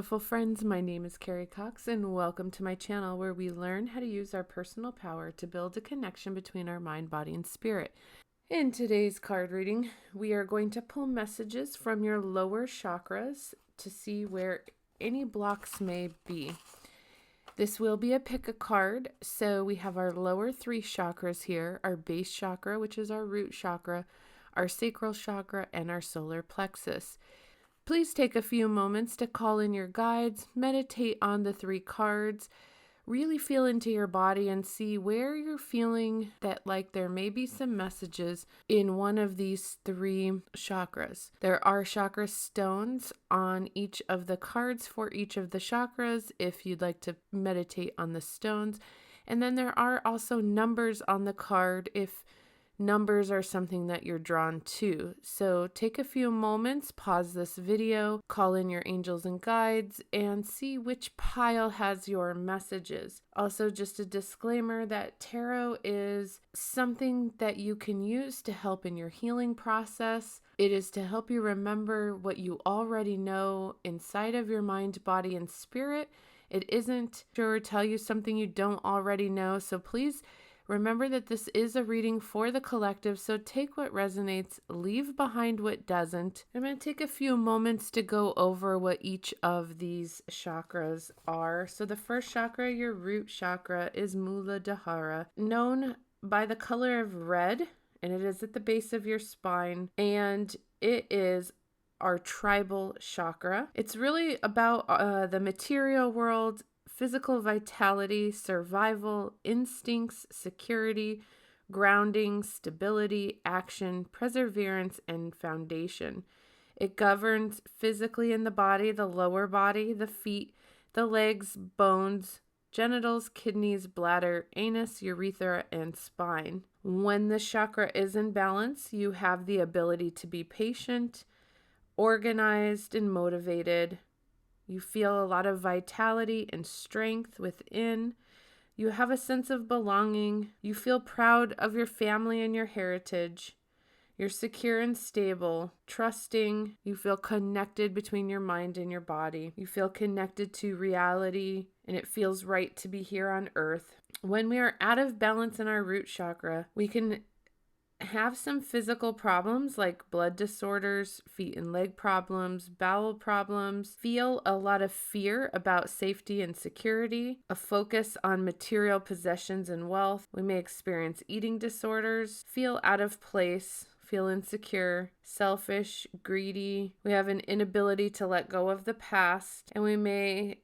beautiful friends. My name is Carrie Cox, and welcome to my channel where we learn how to use our personal power to build a connection between our mind, body, and spirit. In today's card reading, we are going to pull messages from your lower chakras to see where any blocks may be. This will be a pick a card, so we have our lower three chakras here, our base chakra, which is our root chakra, our sacral chakra, and our solar plexus. Please take a few moments to call in your guides, meditate on the three cards, really feel into your body and see where you're feeling that there may be some messages in one of these three chakras. There are chakra stones on each of the cards for each of the chakras if you'd like to meditate on the stones. And then there are also numbers on the card if numbers are something that you're drawn to. So take a few moments, pause this video, call in your angels and guides, and see which pile has your messages. Also, just a disclaimer that tarot is something that you can use to help in your healing process. It is to help you remember what you already know inside of your mind, body, and spirit. It isn't to tell you something you don't already know. So please remember that this is a reading for the collective, so take what resonates, leave behind what doesn't. I'm going to take a few moments to go over what each of these chakras are. So the first chakra, your root chakra, is Muladhara, known by the color of red, and it is at the base of your spine, and it is our tribal chakra. It's really about the material world, physical vitality, survival, instincts, security, grounding, stability, action, perseverance, and foundation. It governs physically in the body, the lower body, the feet, the legs, bones, genitals, kidneys, bladder, anus, urethra, and spine. When the chakra is in balance, you have the ability to be patient, organized, and motivated. You feel a lot of vitality and strength within. You have a sense of belonging. You feel proud of your family and your heritage. You're secure and stable, trusting. You feel connected between your mind and your body. You feel connected to reality, and it feels right to be here on earth. When we are out of balance in our root chakra, we can have some physical problems like blood disorders, feet and leg problems, bowel problems, feel a lot of fear about safety and security, a focus on material possessions and wealth. We may experience eating disorders, feel out of place, feel insecure, selfish, greedy. We have an inability to let go of the past, and we may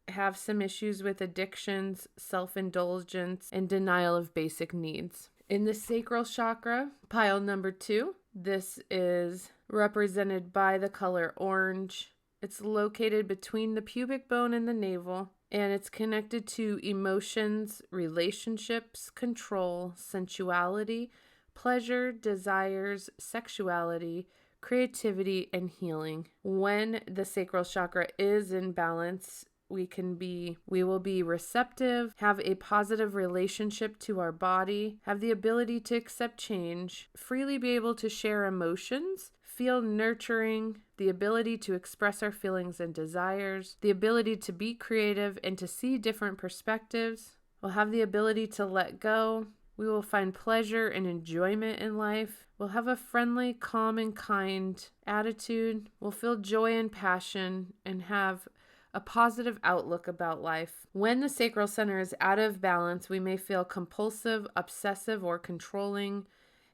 have some issues with addictions, self-indulgence, and denial of basic needs. In the sacral chakra, pile number 2, this is represented by the color orange. It's located between the pubic bone and the navel, and it's connected to emotions, relationships, control, sensuality, pleasure, desires, sexuality, creativity, and healing. When the sacral chakra is in balance, we will be receptive, have a positive relationship to our body, have the ability to accept change, freely be able to share emotions, feel nurturing, the ability to express our feelings and desires, the ability to be creative and to see different perspectives. We'll have the ability to let go. We will find pleasure and enjoyment in life. We'll have a friendly, calm, and kind attitude. We'll feel joy and passion and have a positive outlook about life. When the sacral center is out of balance, we may feel compulsive, obsessive, or controlling,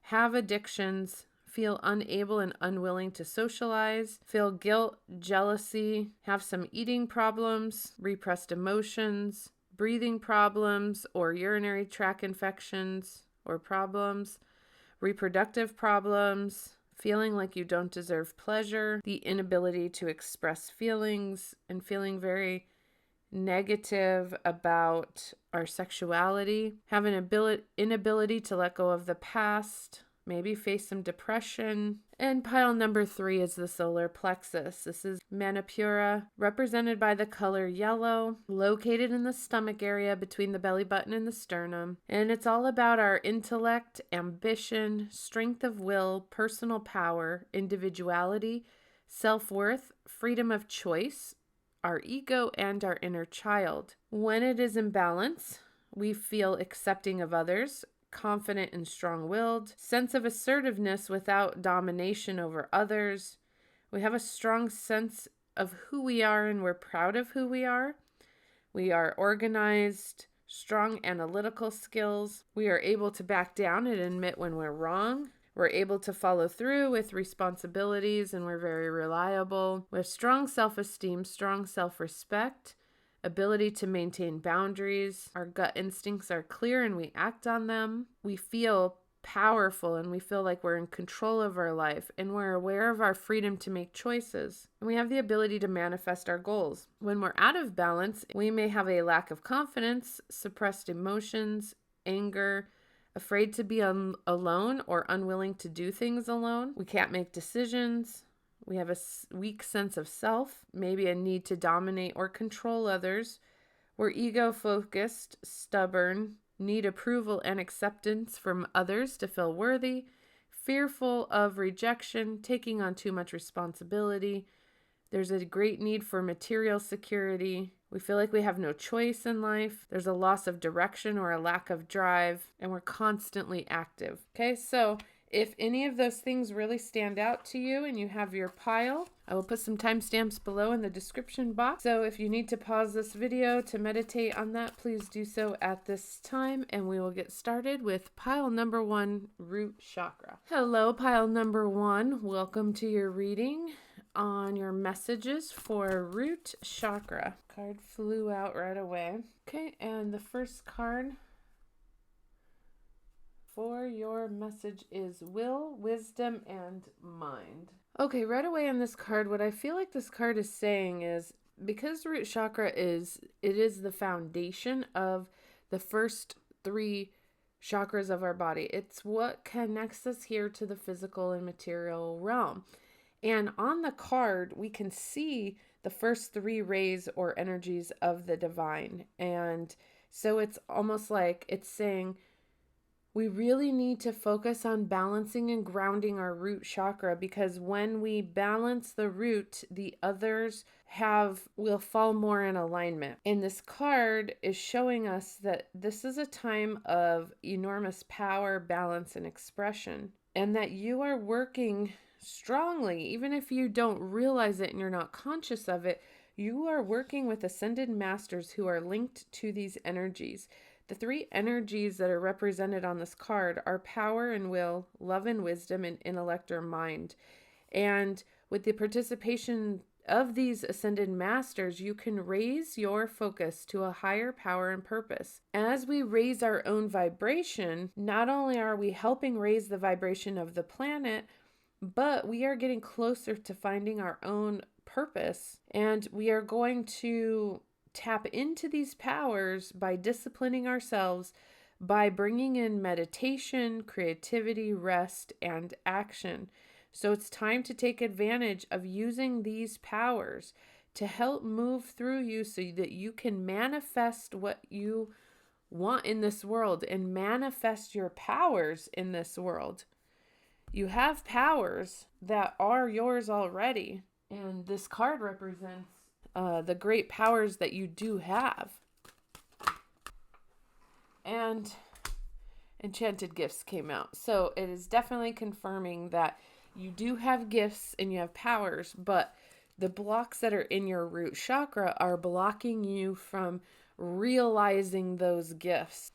have addictions, feel unable and unwilling to socialize, feel guilt, jealousy, have some eating problems, repressed emotions, breathing problems, or urinary tract infections or problems, reproductive problems, feeling like you don't deserve pleasure, the inability to express feelings, and feeling very negative about our sexuality, have an inability to let go of the past, maybe face some depression. And pile number 3 is the solar plexus. This is Manipura, represented by the color yellow, located in the stomach area between the belly button and the sternum. And it's all about our intellect, ambition, strength of will, personal power, individuality, self-worth, freedom of choice, our ego and our inner child. When it is in balance, we feel accepting of others, confident and strong-willed, sense of assertiveness without domination over others. We have a strong sense of who we are and we're proud of who we are. We are organized, strong analytical skills. We are able to back down and admit when we're wrong. We're able to follow through with responsibilities and we're very reliable. We have strong self-esteem, strong self-respect, ability to maintain boundaries. Our gut instincts are clear and we act on them. We feel powerful and we feel like we're in control of our life and we're aware of our freedom to make choices. And we have the ability to manifest our goals. When we're out of balance, we may have a lack of confidence, suppressed emotions, anger, afraid to be alone or unwilling to do things alone. We can't make decisions. We have a weak sense of self, maybe a need to dominate or control others. We're ego-focused, stubborn, need approval and acceptance from others to feel worthy, fearful of rejection, taking on too much responsibility. There's a great need for material security. We feel like we have no choice in life. There's a loss of direction or a lack of drive, and we're constantly active. Okay, so if any of those things really stand out to you and you have your pile, I will put some timestamps below in the description box. So if you need to pause this video to meditate on that, please do so at this time, and we will get started with pile number 1, root chakra. Hello, pile number 1. Welcome to your reading on your messages for root chakra. Card flew out right away. Okay, and the first card for your message is will, wisdom, and mind. Okay, right away in this card, what I feel like this card is saying is, because root chakra is the foundation of the first 3 chakras of our body. It's what connects us here to the physical and material realm. And on the card, we can see the first 3 rays or energies of the divine. And so it's almost like it's saying, we really need to focus on balancing and grounding our root chakra, because when we balance the root, the others will fall more in alignment. And this card is showing us that this is a time of enormous power, balance, and expression, and that you are working strongly, even if you don't realize it and you're not conscious of it. You are working with ascended masters who are linked to these energies. The 3 energies that are represented on this card are power and will, love and wisdom, and intellect or mind. And with the participation of these ascended masters, you can raise your focus to a higher power and purpose. As we raise our own vibration, not only are we helping raise the vibration of the planet, but we are getting closer to finding our own purpose, and we are going to tap into these powers by disciplining ourselves, by bringing in meditation, creativity, rest, and action. So it's time to take advantage of using these powers to help move through you so that you can manifest what you want in this world and manifest your powers in this world. You have powers that are yours already, and this card represents the great powers that you do have. And enchanted gifts came out. So it is definitely confirming that you do have gifts and you have powers, but the blocks that are in your root chakra are blocking you from realizing those gifts.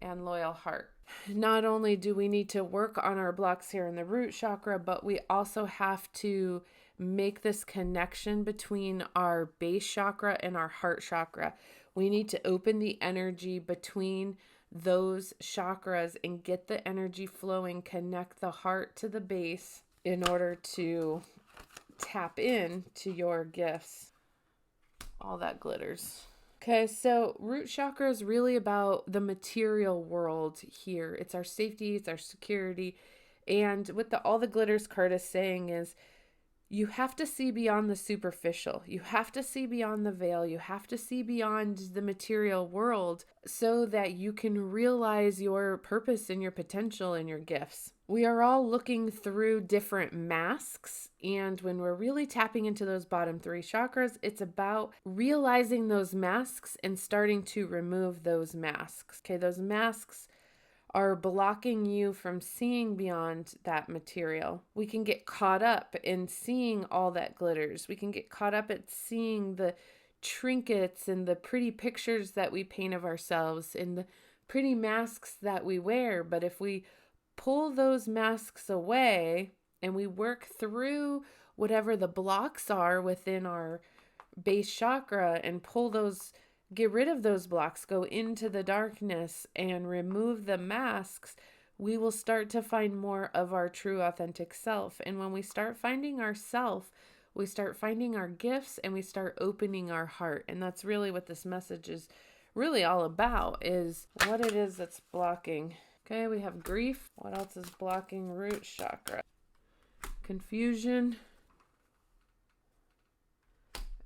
And loyal heart. Not only do we need to work on our blocks here in the root chakra, but we also have to make this connection between our base chakra and our heart chakra. We need to open the energy between those chakras and get the energy flowing, connect the heart to the base in order to tap in to your gifts. All that glitters. Okay, so root chakra is really about the material world here. It's our safety, it's our security. And what all the glitters card is saying is, you have to see beyond the superficial. You have to see beyond the veil. You have to see beyond the material world so that you can realize your purpose and your potential and your gifts. We are all looking through different masks, and when we're really tapping into those bottom 3 chakras, it's about realizing those masks and starting to remove those masks. Okay, those masks are blocking you from seeing beyond that material. We can get caught up in seeing all that glitters. We can get caught up at seeing the trinkets and the pretty pictures that we paint of ourselves and the pretty masks that we wear. But if we pull those masks away and we work through whatever the blocks are within our base chakra and get rid of those blocks, go into the darkness and remove the masks, we will start to find more of our true authentic self. And when we start finding ourself, we start finding our gifts and we start opening our heart. And that's really what this message is really all about, is what it is that's blocking. Okay, we have grief. What else is blocking root chakra? Confusion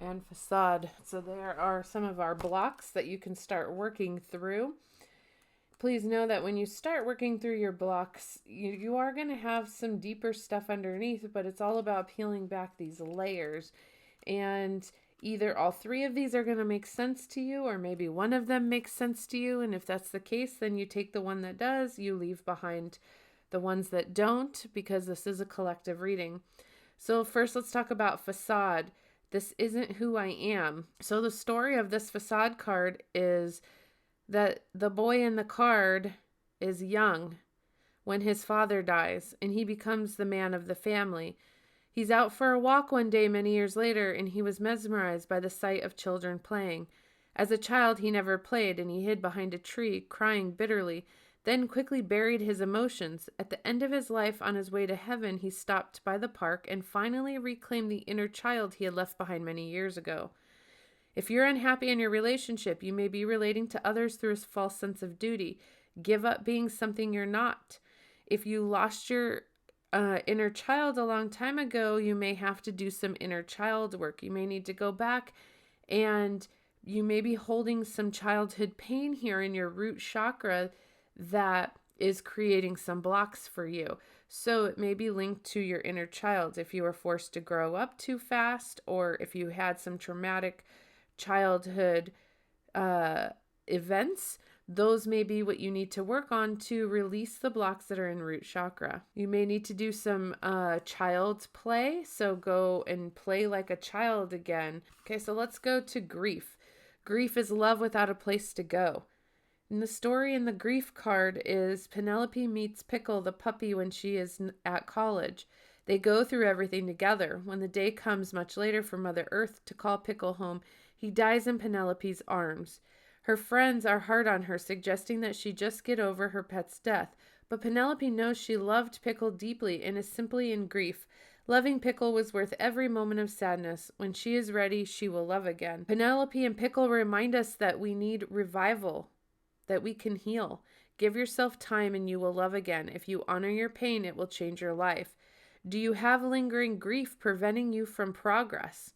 and facade. So there are some of our blocks that you can start working through. Please know that when you start working through your blocks, you are going to have some deeper stuff underneath, but it's all about peeling back these layers. And either all 3 of these are going to make sense to you, or maybe one of them makes sense to you. And if that's the case, then you take the one that does, you leave behind the ones that don't, because this is a collective reading. So first, let's talk about facade. This isn't who I am. So the story of this facade card is that the boy in the card is young when his father dies, and he becomes the man of the family. He's out for a walk one day many years later, and he was mesmerized by the sight of children playing. As a child, he never played, and he hid behind a tree, crying bitterly, then quickly buried his emotions. At the end of his life, on his way to heaven, he stopped by the park and finally reclaimed the inner child he had left behind many years ago. If you're unhappy in your relationship, you may be relating to others through a false sense of duty. Give up being something you're not. If you lost your inner child a long time ago, you may have to do some inner child work. You may need to go back, and you may be holding some childhood pain here in your root chakra that is creating some blocks for you. So it may be linked to your inner child. If you were forced to grow up too fast, or if you had some traumatic childhood events, those may be what you need to work on to release the blocks that are in root chakra. You may need to do some child's play. So go and play like a child again. Okay, so let's go to grief. Grief is love without a place to go. And the story in the grief card is Penelope meets Pickle the puppy when she is at college. They go through everything together. When the day comes much later for Mother Earth to call Pickle home, he dies in Penelope's arms. Her friends are hard on her, suggesting that she just get over her pet's death. But Penelope knows she loved Pickle deeply and is simply in grief. Loving Pickle was worth every moment of sadness. When she is ready, she will love again. Penelope and Pickle remind us that we need revival, that we can heal. Give yourself time and you will love again. If you honor your pain, it will change your life. Do you have lingering grief preventing you from progress?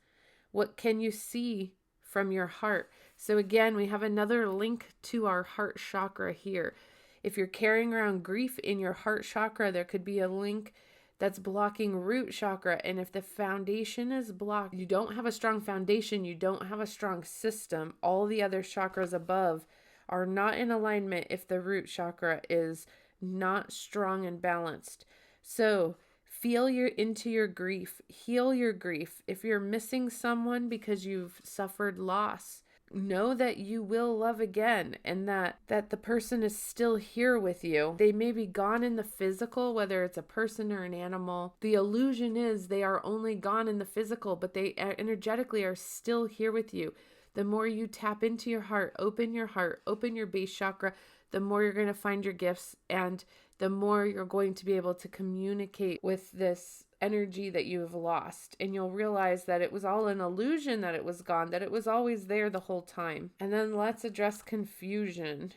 What can you see from your heart? So again, we have another link to our heart chakra here. If you're carrying around grief in your heart chakra, there could be a link that's blocking root chakra. And if the foundation is blocked, you don't have a strong foundation, you don't have a strong system, all the other chakras above are not in alignment if the root chakra is not strong and balanced. So feel into your grief, heal your grief. If you're missing someone because you've suffered loss, know that you will love again, and that the person is still here with you. They may be gone in the physical, whether it's a person or an animal. The illusion is they are only gone in the physical, but they energetically are still here with you. The more you tap into your heart, open your base chakra, the more you're going to find your gifts, and the more you're going to be able to communicate with this energy that you have lost. And you'll realize that it was all an illusion, that it was gone, that it was always there the whole time. And then let's address confusion.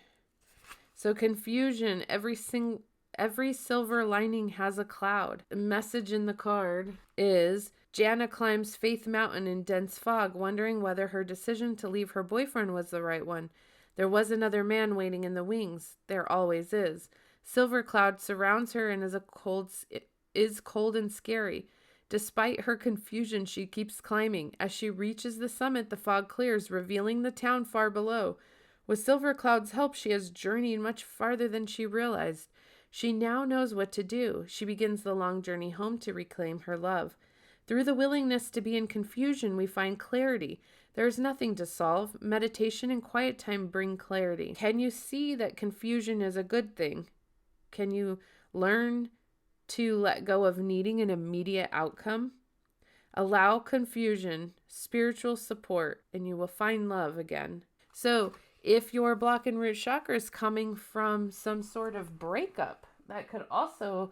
So confusion, every silver lining has a cloud. The message in the card is Jana climbs Faith Mountain in dense fog, wondering whether her decision to leave her boyfriend was the right one. There was another man waiting in the wings. There always is. Silver Cloud surrounds her and is cold and scary. Despite her confusion, she keeps climbing. As she reaches the summit, the fog clears, revealing the town far below. With Silver Cloud's help, she has journeyed much farther than she realized. She now knows what to do. She begins the long journey home to reclaim her love. Through the willingness to be in confusion, we find clarity. There is nothing to solve. Meditation and quiet time bring clarity. Can you see that confusion is a good thing? Can you learn to let go of needing an immediate outcome? Allow confusion, spiritual support, and you will find love again. So, if your block and root chakra is coming from some sort of breakup, that could also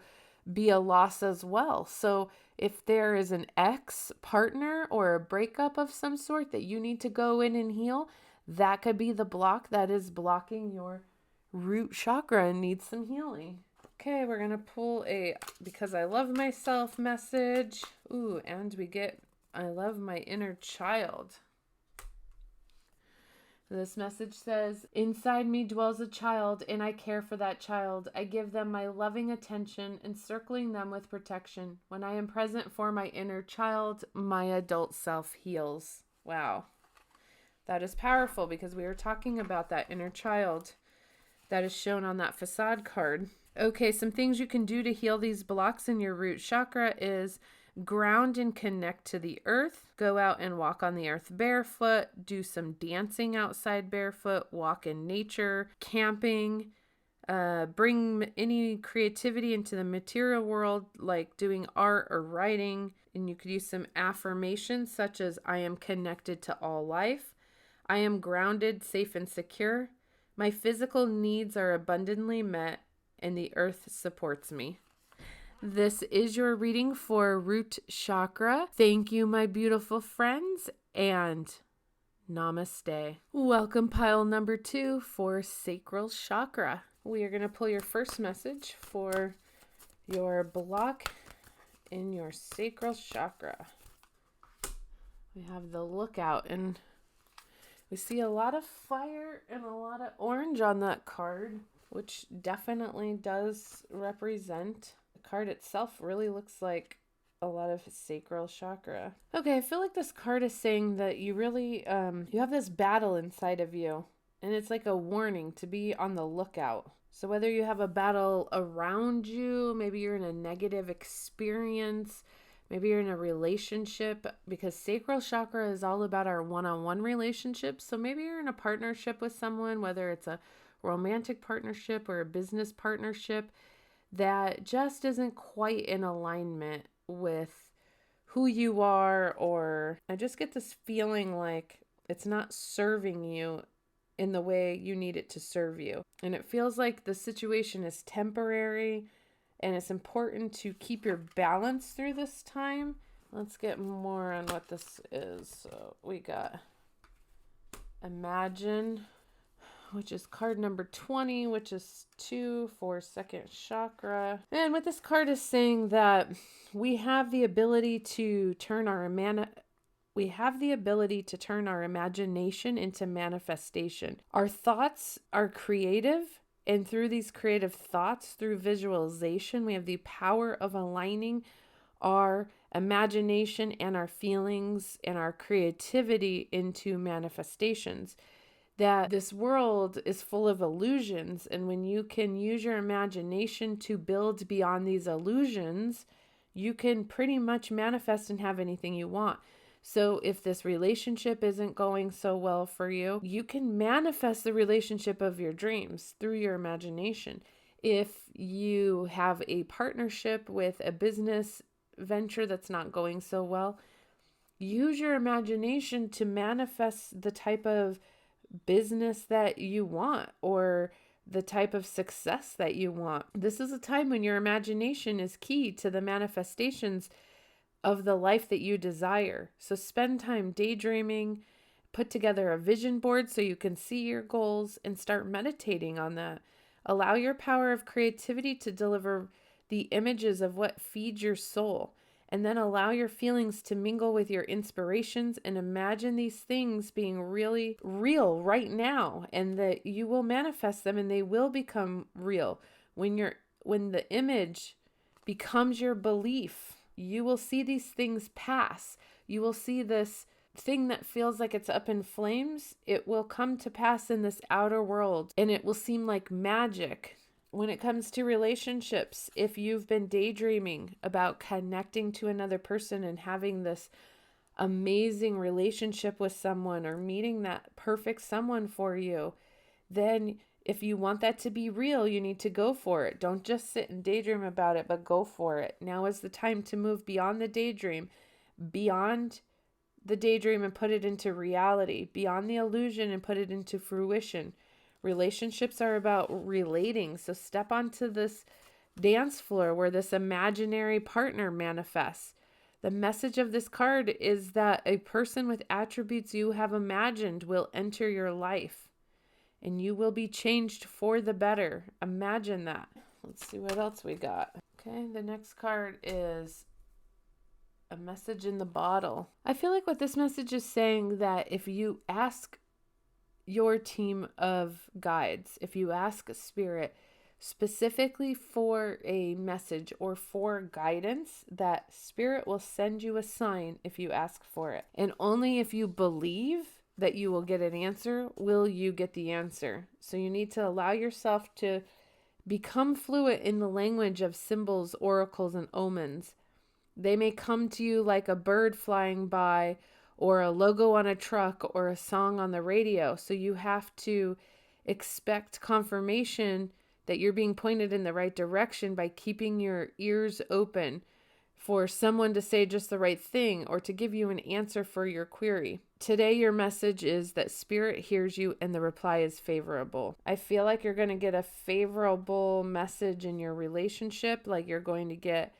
be a loss as well. So if there is an ex-partner or a breakup of some sort that you need to go in and heal, that could be the block that is blocking your root chakra and needs some healing. Okay, we're going to pull a Because I Love Myself message. Ooh, and we get I Love My Inner Child. This message says, inside me dwells a child, and I care for that child. I give them my loving attention, encircling them with protection. When I am present for my inner child, my adult self heals. Wow. That is powerful because we were talking about that inner child that is shown on that facade card. Okay, some things you can do to heal these blocks in your root chakra is ground and connect to the earth. Go out and walk on the earth barefoot. Do some dancing outside barefoot. Walk in nature. Camping. Bring any creativity into the material world, like doing art or writing. And you could use some affirmations such as, I am connected to all life. I am grounded, safe, and secure. My physical needs are abundantly met, and the earth supports me. This is your reading for root chakra. Thank you, my beautiful friends, and namaste. Welcome pile number 2 for sacral chakra. We are going to pull your first message for your block in your sacral chakra. We have the Lookout, and we see a lot of fire and a lot of orange on that card, which definitely does represent. The card itself really looks like a lot of sacral chakra. Okay, I feel like this card is saying that you really, you have this battle inside of you, and it's like a warning to be on the lookout. So whether you have a battle around you, maybe you're in a negative experience, maybe you're in a relationship, because sacral chakra is all about our one-on-one relationships. So maybe you're in a partnership with someone, whether it's a romantic partnership or a business partnership, that just isn't quite in alignment with who you are, or I just get this feeling like it's not serving you in the way you need it to serve you. And it feels like the situation is temporary, and it's important to keep your balance through this time. Let's get more on what this is. So we got Imagine, which is card number 20, which is 2 for second chakra. And what this card is saying that we have the ability to turn our imagination into manifestation. Our thoughts are creative, and through these creative thoughts, through visualization, we have the power of aligning our imagination and our feelings and our creativity into manifestations. That this world is full of illusions, and when you can use your imagination to build beyond these illusions, you can pretty much manifest and have anything you want. So if this relationship isn't going so well for you, you can manifest the relationship of your dreams through your imagination. If you have a partnership with a business venture that's not going so well, use your imagination to manifest the type of business that you want or the type of success that you want. This is a time when your imagination is key to the manifestations of the life that you desire. So spend time daydreaming, put together a vision board so you can see your goals, and start meditating on that. Allow your power of creativity to deliver the images of what feeds your soul. And then allow your feelings to mingle with your inspirations and imagine these things being really real right now, and that you will manifest them and they will become real. When the image becomes your belief, you will see these things pass. You will see this thing that feels like it's up in flames. It will come to pass in this outer world, and it will seem like magic. When it comes to relationships, if you've been daydreaming about connecting to another person and having this amazing relationship with someone or meeting that perfect someone for you, then if you want that to be real, you need to go for it. Don't just sit and daydream about it, but go for it. Now is the time to move beyond the daydream, and put it into reality, beyond the illusion and put it into fruition. Relationships are about relating. So step onto this dance floor where this imaginary partner manifests. The message of this card is that a person with attributes you have imagined will enter your life, and you will be changed for the better. Imagine that. Let's see what else we got. Okay, the next card is a message in the bottle. I feel like what this message is saying, that if you ask your team of guides, if you ask Spirit specifically for a message or for guidance, that Spirit will send you a sign if you ask for it. And only if you believe that you will get an answer will you get the answer. So you need to allow yourself to become fluent in the language of symbols, oracles, and omens. They may come to you like a bird flying by, or a logo on a truck, or a song on the radio. So you have to expect confirmation that you're being pointed in the right direction by keeping your ears open for someone to say just the right thing or to give you an answer for your query. Today, your message is that Spirit hears you and the reply is favorable. I feel like you're going to get a favorable message in your relationship, like you're going to get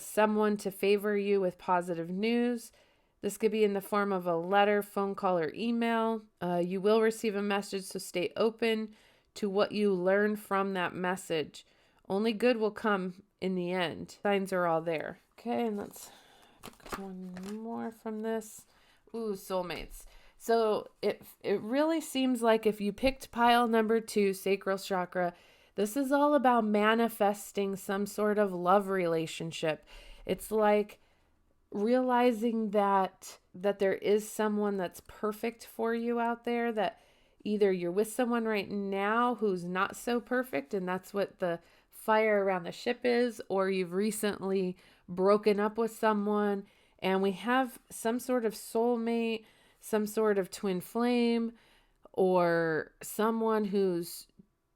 someone to favor you with positive news. This could be in the form of a letter, phone call, or email. You will receive a message, so stay open to what you learn from that message. Only good will come in the end. Signs are all there. Okay, and let's pick one more from this. Ooh, soulmates. So it really seems like if you picked pile number 2, sacral chakra, this is all about manifesting some sort of love relationship. It's like realizing that there is someone that's perfect for you out there, that either you're with someone right now who's not so perfect, and that's what the fire around the ship is, or you've recently broken up with someone, and we have some sort of soulmate, some sort of twin flame, or someone who's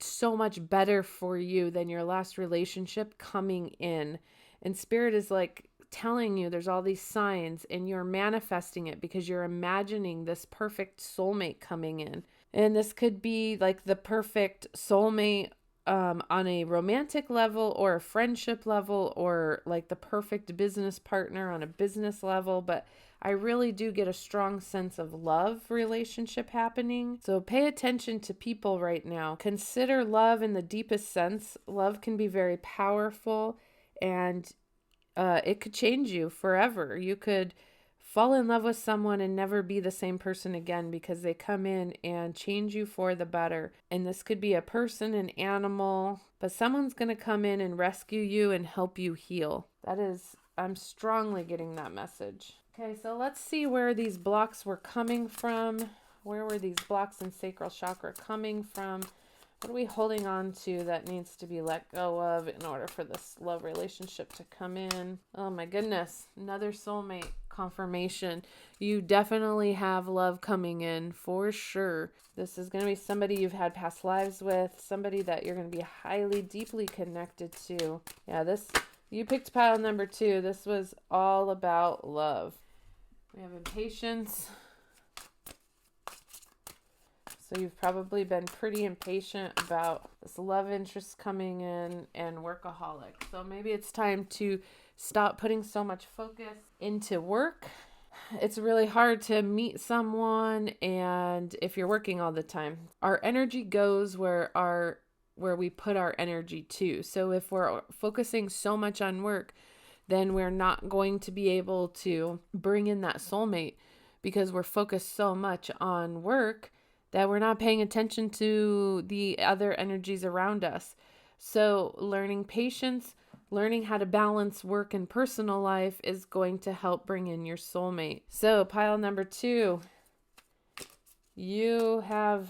so much better for you than your last relationship coming in. And Spirit is like telling you there's all these signs, and you're manifesting it because you're imagining this perfect soulmate coming in. And this could be like the perfect soulmate on a romantic level or a friendship level, or like the perfect business partner on a business level. But I really do get a strong sense of love relationship happening. So pay attention to people right now. Consider love in the deepest sense. Love can be very powerful, and it could change you forever. You could fall in love with someone and never be the same person again because they come in and change you for the better. And this could be a person, an animal, but someone's going to come in and rescue you and help you heal. I'm strongly getting that message. Okay, so let's see where these blocks were coming from. Where were these blocks in sacral chakra coming from? What are we holding on to that needs to be let go of in order for this love relationship to come in? Oh my goodness. Another soulmate confirmation. You definitely have love coming in for sure. This is going to be somebody you've had past lives with, somebody that you're going to be highly, deeply connected to. Yeah, you picked pile number 2. This was all about love. We have impatience. So you've probably been pretty impatient about this love interest coming in, and workaholic. So maybe it's time to stop putting so much focus into work. It's really hard to meet someone, and if you're working all the time, our energy goes where we put our energy to. So if we're focusing so much on work, then we're not going to be able to bring in that soulmate because we're focused so much on work that we're not paying attention to the other energies around us. So learning patience, learning how to balance work and personal life is going to help bring in your soulmate. So pile number 2, you have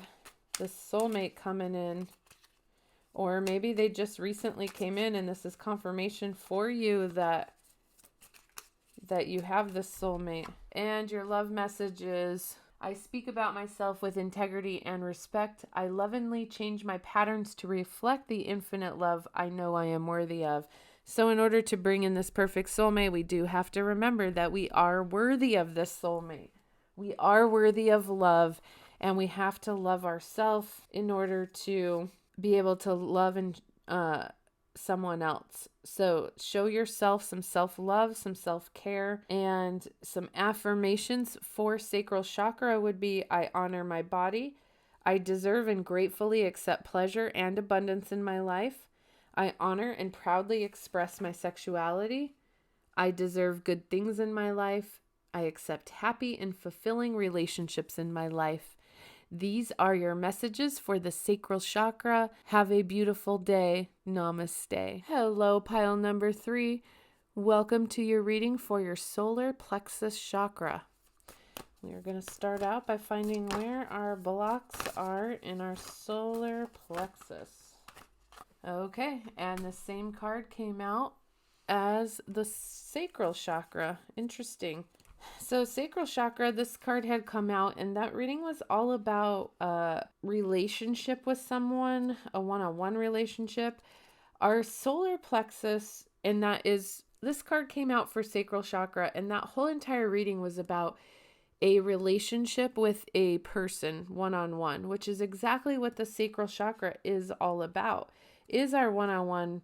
the soulmate coming in. Or maybe they just recently came in and this is confirmation for you that you have this soulmate. And your love message is, I speak about myself with integrity and respect. I lovingly change my patterns to reflect the infinite love I know I am worthy of. So in order to bring in this perfect soulmate, we do have to remember that we are worthy of this soulmate. We are worthy of love, and we have to love ourselves in order to be able to love and someone else. So show yourself some self-love, some self-care, and some affirmations for sacral chakra would be, I honor my body. I deserve and gratefully accept pleasure and abundance in my life. I honor and proudly express my sexuality. I deserve good things in my life. I accept happy and fulfilling relationships in my life. These are your messages for the sacral chakra. Have a beautiful day. Namaste. Hello, pile number 3. Welcome to your reading for your solar plexus chakra. We are going to start out by finding where our blocks are in our solar plexus. Okay, and the same card came out as the sacral chakra. Interesting. So sacral chakra, this card had come out, and that reading was all about a relationship with someone, a one-on-one relationship. Our solar plexus, and this card came out for sacral chakra, and that whole entire reading was about a relationship with a person, one-on-one, which is exactly what the sacral chakra is all about, is our one-on-one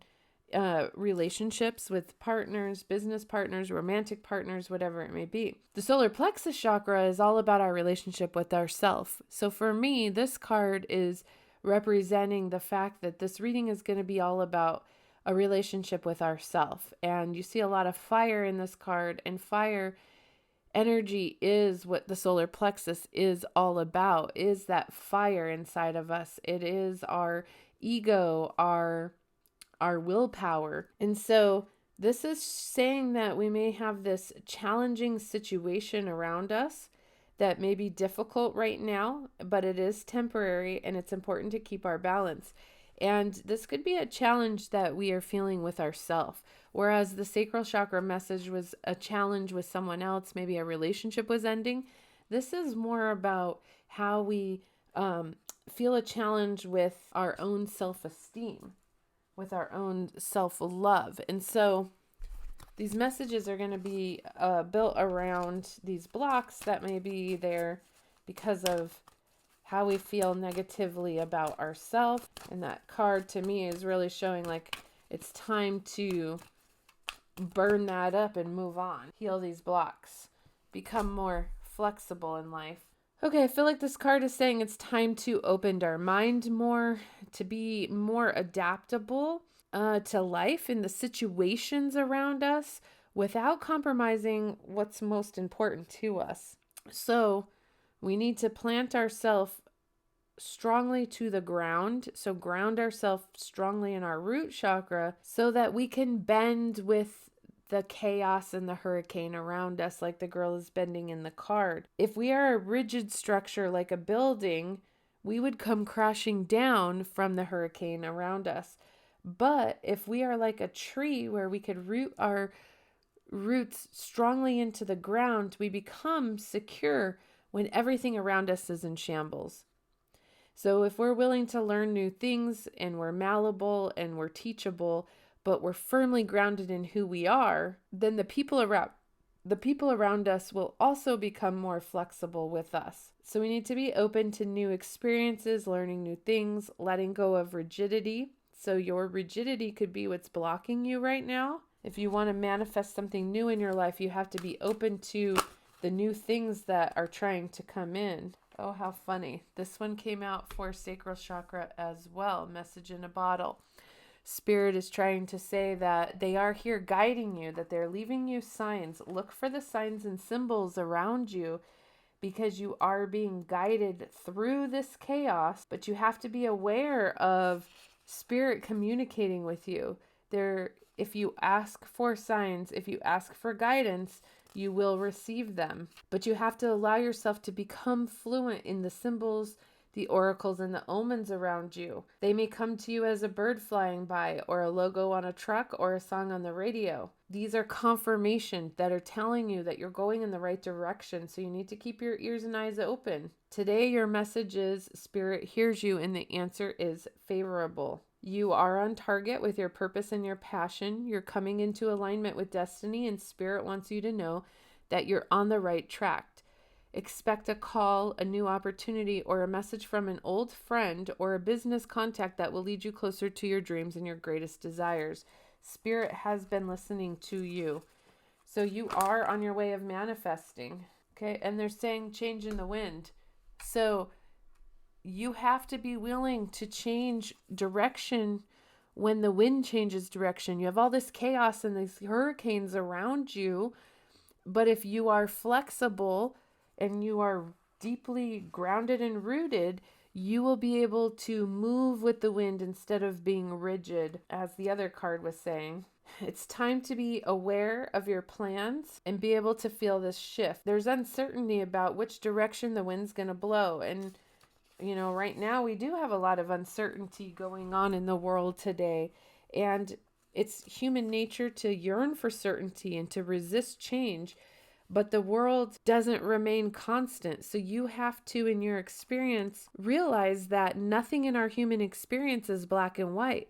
relationships with partners, business partners, romantic partners, whatever it may be. The solar plexus chakra is all about our relationship with ourself. So for me, this card is representing the fact that this reading is going to be all about a relationship with ourself. And you see a lot of fire in this card, and fire energy is what the solar plexus is all about, is that fire inside of us. It is our ego, our willpower. And so this is saying that we may have this challenging situation around us that may be difficult right now, but it is temporary, and it's important to keep our balance. And this could be a challenge that we are feeling with ourselves. Whereas the sacral chakra message was a challenge with someone else, maybe a relationship was ending. This is more about how we feel a challenge with our own self-esteem, with our own self-love. And so these messages are going to be built around these blocks that may be there because of how we feel negatively about ourselves. And that card to me is really showing like it's time to burn that up and move on. Heal these blocks. Become more flexible in life. Okay, I feel like this card is saying it's time to open our mind more, to be more adaptable to life and the situations around us without compromising what's most important to us. So we need to plant ourselves strongly to the ground. So ground ourselves strongly in our root chakra so that we can bend with the chaos and the hurricane around us, like the girl is bending in the card. If we are a rigid structure like a building, we would come crashing down from the hurricane around us. But if we are like a tree where we could root our roots strongly into the ground, we become secure when everything around us is in shambles. So if we're willing to learn new things and we're malleable and we're teachable, but we're firmly grounded in who we are, then the people around us will also become more flexible with us. So we need to be open to new experiences, learning new things, letting go of rigidity. So your rigidity could be what's blocking you right now. If you want to manifest something new in your life, you have to be open to the new things that are trying to come in. Oh, how funny. This one came out for sacral chakra as well. Message in a bottle. Spirit is trying to say that they are here guiding you, that they're leaving you signs. Look for the signs and symbols around you because you are being guided through this chaos, but you have to be aware of Spirit communicating with you. If you ask for signs, if you ask for guidance, you will receive them. But you have to allow yourself to become fluent in the symbols, the oracles, and the omens around you. They may come to you as a bird flying by, or a logo on a truck, or a song on the radio. These are confirmation that are telling you that you're going in the right direction, so you need to keep your ears and eyes open. Today, your message is Spirit hears you, and the answer is favorable. You are on target with your purpose and your passion. You're coming into alignment with destiny, and Spirit wants you to know that you're on the right track. Expect a call, a new opportunity, or a message from an old friend or a business contact that will lead you closer to your dreams and your greatest desires. Spirit has been listening to you. So you are on your way of manifesting. Okay. And they're saying change in the wind. So you have to be willing to change direction when the wind changes direction. You have all this chaos and these hurricanes around you. But if you are flexible and you are deeply grounded and rooted, you will be able to move with the wind instead of being rigid, as the other card was saying. It's time to be aware of your plans and be able to feel this shift. There's uncertainty about which direction the wind's going to blow. And, right now we do have a lot of uncertainty going on in the world today. And it's human nature to yearn for certainty and to resist change. But the world doesn't remain constant. So you have to, in your experience, realize that nothing in our human experience is black and white.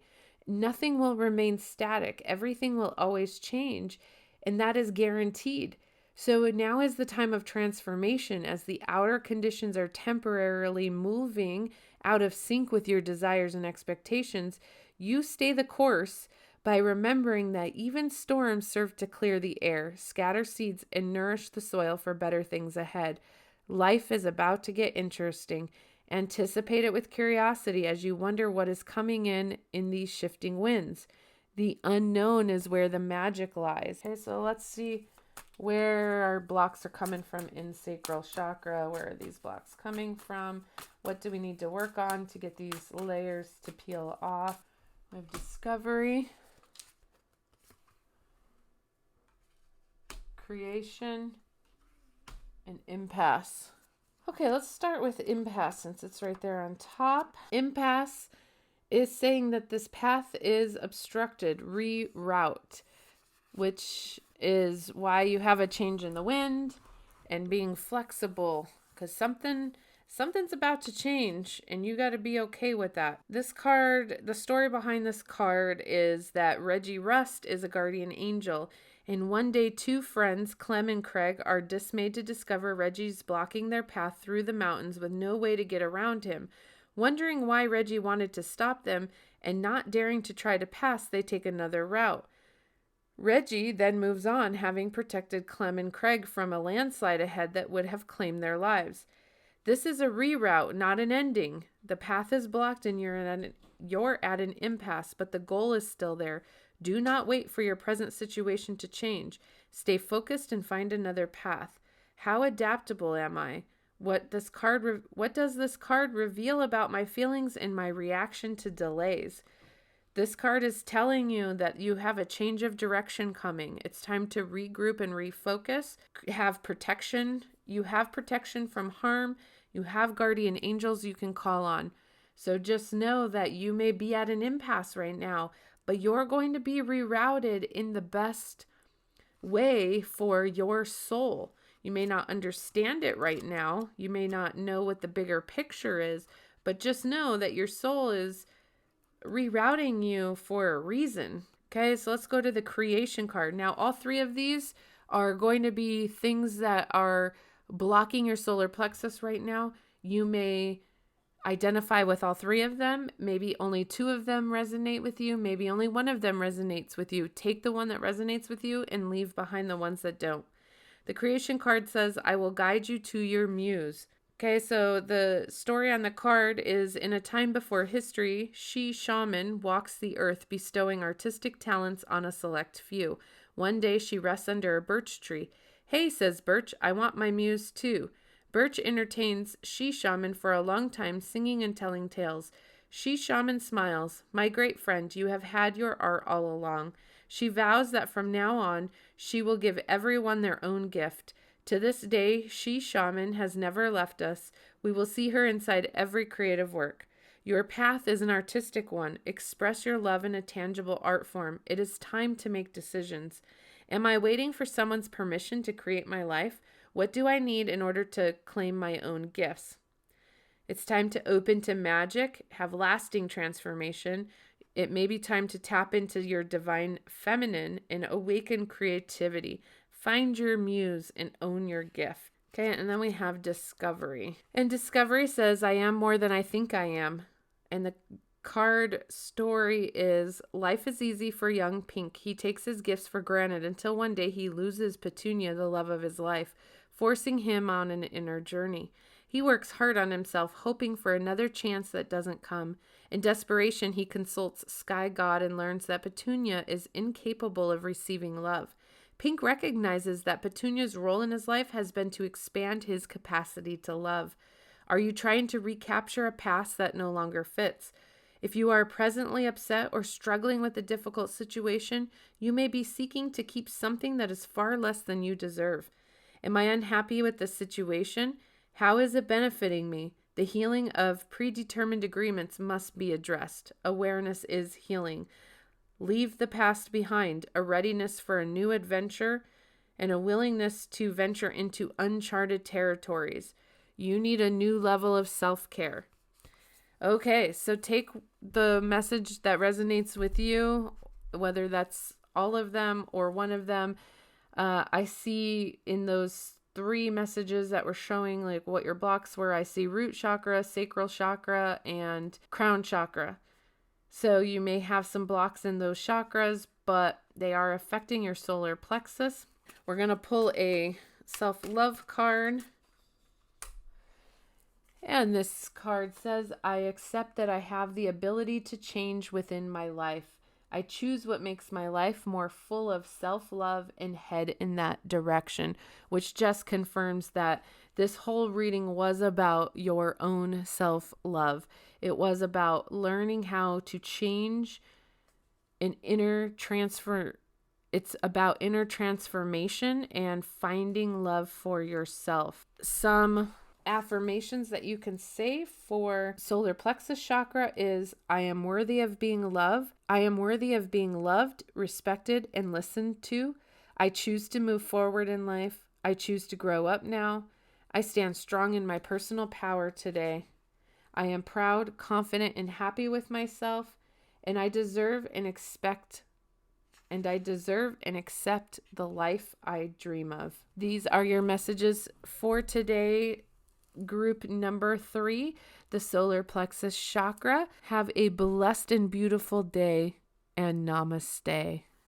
Nothing will remain static. Everything will always change. And that is guaranteed. So now is the time of transformation as the outer conditions are temporarily moving out of sync with your desires and expectations. You stay the course by remembering that even storms serve to clear the air, scatter seeds, and nourish the soil for better things ahead. Life is about to get interesting. Anticipate it with curiosity as you wonder what is coming in these shifting winds. The unknown is where the magic lies. Okay, so let's see where our blocks are coming from in Sacral Chakra. Where are these blocks coming from? What do we need to work on to get these layers to peel off? We have discovery, creation, and impasse. Okay, let's start with impasse since it's right there on top. Impasse is saying that this path is obstructed, reroute, which is why you have a change in the wind and being flexible because something's about to change and you got to be okay with that. This card, the story behind this card is that Reggie Rust is a guardian angel. And one day, two friends, Clem and Craig, are dismayed to discover Reggie's blocking their path through the mountains with no way to get around him. Wondering why Reggie wanted to stop them and not daring to try to pass, they take another route. Reggie then moves on, having protected Clem and Craig from a landslide ahead that would have claimed their lives. This is a reroute, not an ending. The path is blocked and you're at an impasse, but the goal is still there. Do not wait for your present situation to change. Stay focused and find another path. How adaptable am I? What does this card reveal about my feelings and my reaction to delays? This card is telling you that you have a change of direction coming. It's time to regroup and refocus. Have protection. You have protection from harm. You have guardian angels you can call on. So just know that you may be at an impasse right now, but you're going to be rerouted in the best way for your soul. You may not understand it right now. You may not know what the bigger picture is, but just know that your soul is rerouting you for a reason. Okay, so let's go to the creation card. Now, all three of these are going to be things that are blocking your solar plexus right now. You may identify with all three of them. Maybe only two of them resonate with you. Maybe only one of them resonates with you. Take the one that resonates with you and leave behind the ones that don't. The creation card says, I will guide you to your muse. Okay, so the story on the card is in a time before history, she shaman walks the earth bestowing artistic talents on a select few. One day she rests under a birch tree. Hey, says Birch, I want my muse too. Birch entertains she shaman for a long time, singing and telling tales. She shaman smiles. My great friend, you have had your art all along. She vows that from now on, she will give everyone their own gift. To this day, she shaman has never left us. We will see her inside every creative work. Your path is an artistic one. Express your love in a tangible art form. It is time to make decisions. Am I waiting for someone's permission to create my life? What do I need in order to claim my own gifts? It's time to open to magic, have lasting transformation. It may be time to tap into your divine feminine and awaken creativity. Find your muse and own your gift. Okay, and then we have discovery. And discovery says, I am more than I think I am. And the card story is, life is easy for young Pink. He takes his gifts for granted until one day he loses Petunia, the love of his life, forcing him on an inner journey. He works hard on himself, hoping for another chance that doesn't come. In desperation, he consults Sky God and learns that Petunia is incapable of receiving love. Pink recognizes that Petunia's role in his life has been to expand his capacity to love. Are you trying to recapture a past that no longer fits? If you are presently upset or struggling with a difficult situation, you may be seeking to keep something that is far less than you deserve. Am I unhappy with the situation? How is it benefiting me? The healing of predetermined agreements must be addressed. Awareness is healing. Leave the past behind, a readiness for a new adventure, and a willingness to venture into uncharted territories. You need a new level of self-care. Okay, so take the message that resonates with you, whether that's all of them or one of them. I see in those 3 messages that were showing like what your blocks were, I see root chakra, sacral chakra, and crown chakra. So you may have some blocks in those chakras, but they are affecting your solar plexus. We're going to pull a self-love card. And this card says, I accept that I have the ability to change within my life. I choose what makes my life more full of self-love and head in that direction, which just confirms that this whole reading was about your own self-love. It was about learning how to change an inner transfer. It's about inner transformation and finding love for yourself. Some affirmations that you can say for solar plexus chakra is, I am worthy of being loved. I am worthy of being loved, respected, and listened to. I choose to move forward in life. I choose to grow up now. I stand strong in my personal power today. I am proud, confident, and happy with myself, and I deserve and accept the life I dream of. These are your messages for today. Group number 3, the solar plexus chakra. Have a blessed and beautiful day, and namaste.